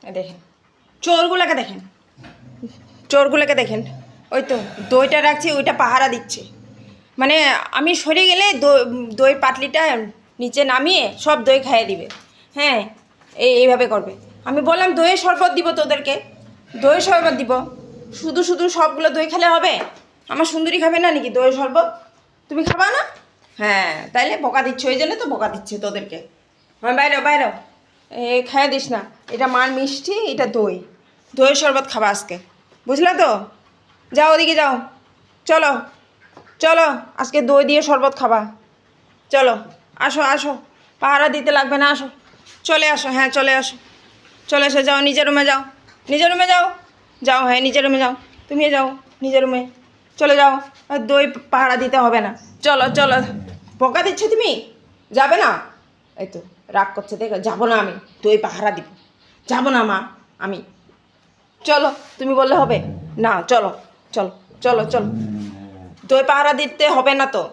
দেখেন চোরগুলোকে দেখেন, চোরগুলোকে দেখেন, ওই তো দইটা রাখছি, ওইটা পাহারা দিচ্ছে। মানে আমি সরে গেলে দই পাতলিটা নিচে নামিয়ে সব দই খাইয়ে দিবে। হ্যাঁ, এইভাবে করবে। আমি বললাম দইয়ের শরবত দিব তোদেরকে, দইয়ের শরবত দিব। শুধু শুধু সবগুলো দই খেলে হবে? আমার সুন্দরী খাবে না নাকি দইয়ের শরবত? তুমি খাবা না? হ্যাঁ, তাইলে বোকা দিচ্ছে, ওই জন্য তো বোকা দিচ্ছে তোদেরকে। হ্যাঁ, বাইরেও বাইরেও, খাইয়ে দিস না। এটা মার মিষ্টি, এটা দই, দইয়ের শরবত খাবা আজকে, বুঝলা তো? যাও ওদিকে যাও, চলো চলো, আজকে দই দিয়ে শরবত খাবা। চলো, আসো আসো, পাহারা দিতে লাগবে না, আসো, চলে আসো। হ্যাঁ, চলে আসো, চলে এসে যাও, নিজের রুমে যাও, নিজের রুমে যাও, যাও, হ্যাঁ নিজের রুমে যাও, তুমি যাও নিজের রুমে, চলে যাও। আর দই পাহারা দিতে হবে না, চলো চলো। বকা দিচ্ছে তুমি, যাবে না? এই তো রাগ করছে, দেখো, যাবো না আমি, দই পাহারা দিব, যাবো না মা আমি। চলো, তুমি বললে হবে না, চলো চলো চলো চলো, দই পাহারা দিতে হবে না তো।